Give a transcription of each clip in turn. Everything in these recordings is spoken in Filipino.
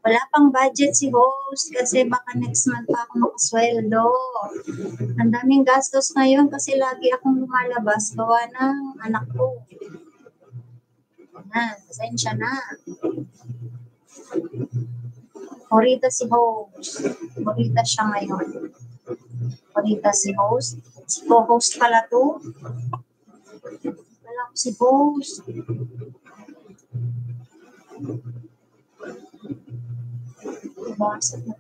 Wala pang budget si host kasi baka next month pa ako makasweldo. Ang daming gastos ngayon kasi lagi akong lumalabas gawa ng anak ko. Pasensya na. Morita si host. Morita siya ngayon. Morita si host. Si co-host pala to. Wala ko si host. Bakit na?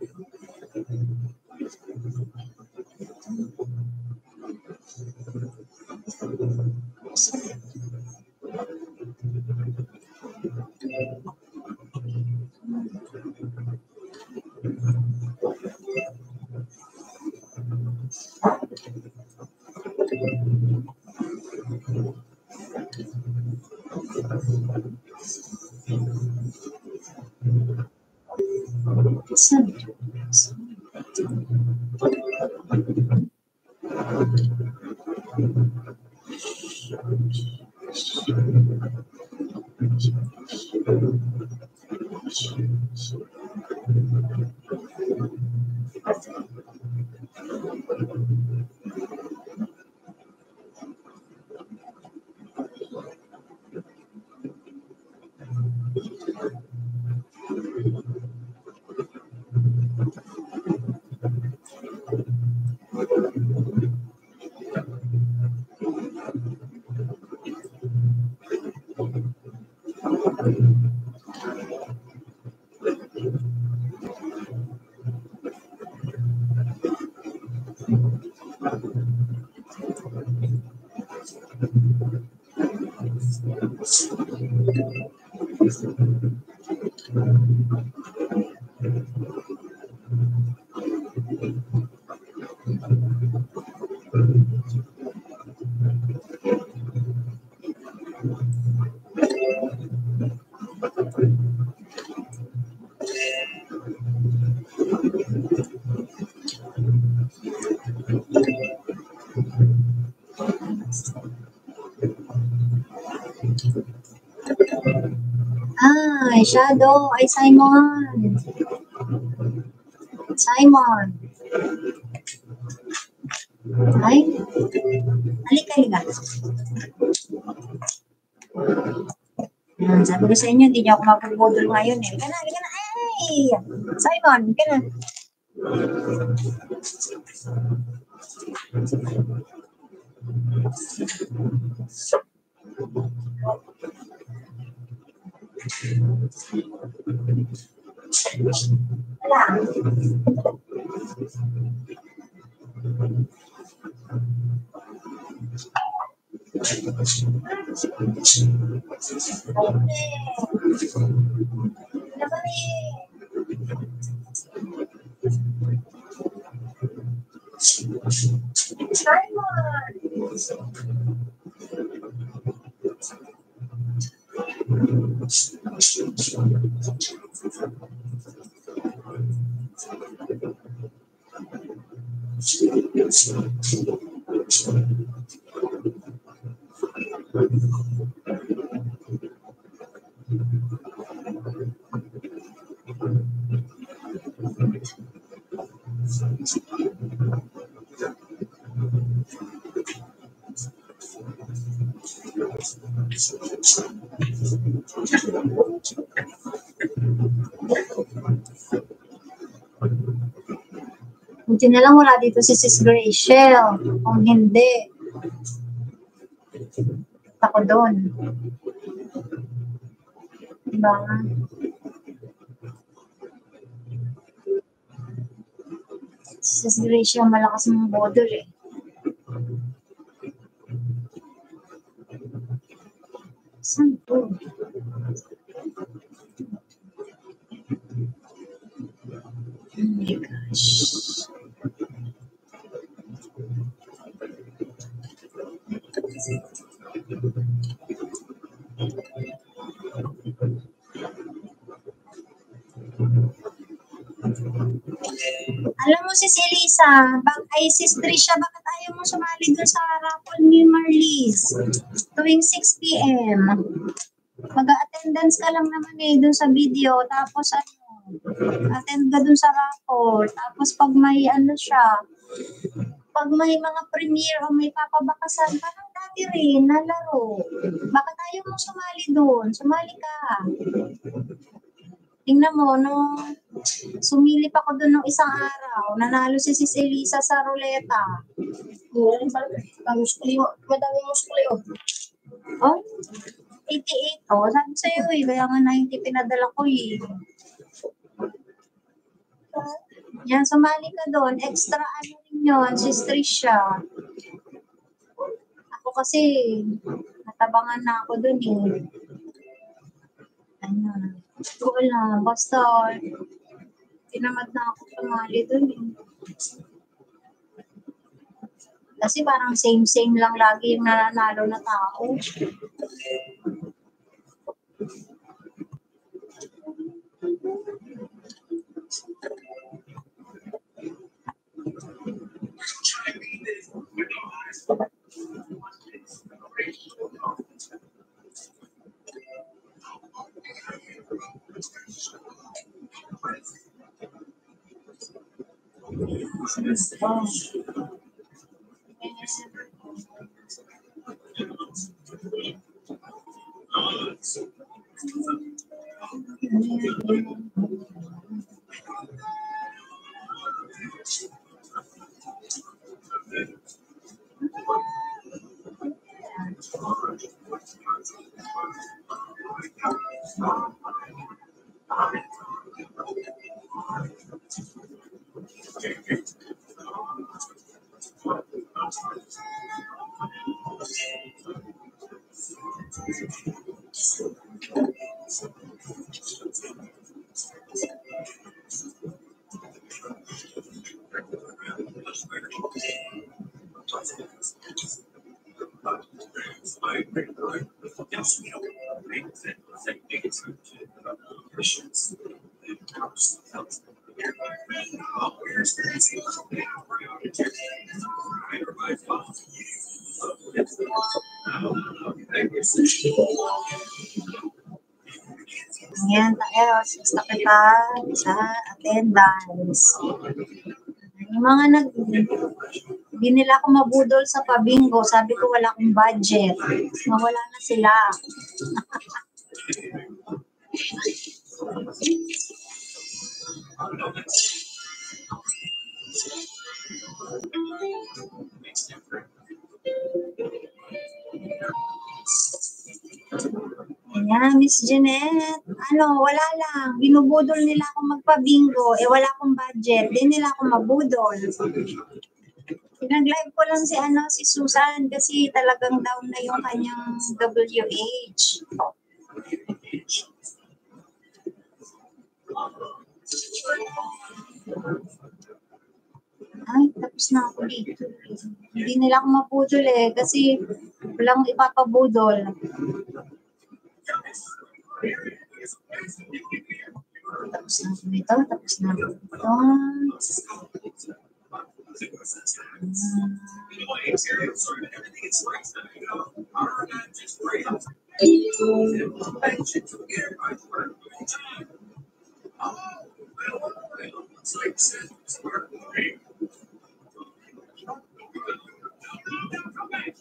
Shadow, ay Simon. Simon. Ay, halika. Sabi ko sa inyo, hindi niyo ako mapag-model ngayon eh. Halika na. Ay! Simon, halika na. Buti na lang wala dito si Sis Graciel. Kung hindi, ako doon. Diba? Sis Graciel, malakas mong model eh. Saan to? Oh my gosh. Alam mo si Lisa, si Trisha, bakit ayaw mo sumali doon sa raffle ni Marlies? Tuwing 6 p.m. Mag-attendance ka lang naman eh doon sa video. Tapos ano, Attend ka dun sa raffle. Tapos pag may ano siya, pag may mga premiere o may papabakasan, parang dati rin na laro. Baka tayo mo sumali dun. Sumali ka. Tingnan mo, nung sumilip ako dun ng isang araw, nanalo si Sis Elisa sa ruleta. Madaming muskuli. Oh? 88. Oh, sabi sa'yo eh. Kaya nga 90 pinadala ko eh. Yan, sumali ka doon. Extra ano rin yun, Sis Trisha. Ako kasi, natabangan na ako doon eh. Ano, wala. Basta, tinamad na ako sumali doon eh. Kasi parang same-same lang lagi yung nananalo na tao. Ayan, tayo. Sista kita sa attendance. Yung mga hindi nila ako mabudol sa pabingo. Sabi ko wala akong budget. Mawala na sila. Ayan, Miss Jeanette. Ano, wala lang. Binubudol nila ako magpabingo. Eh, wala akong budget. Di nila ako mabudol. Nag-live ko lang si Susan kasi talagang down na yung kanyang WH. Ay, tapos na ako dito. Hindi nila ako mapudol eh kasi walang ipapabudol. Tapos na ako nito, tapos na ako nito. Ano ba ito?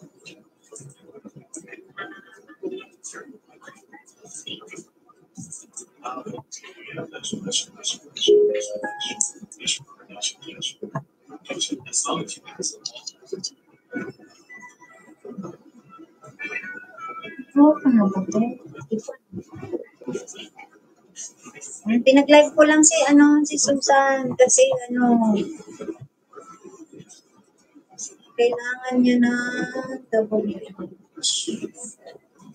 Pinag-live ko lang si Susan kasi kailangan niya na WH.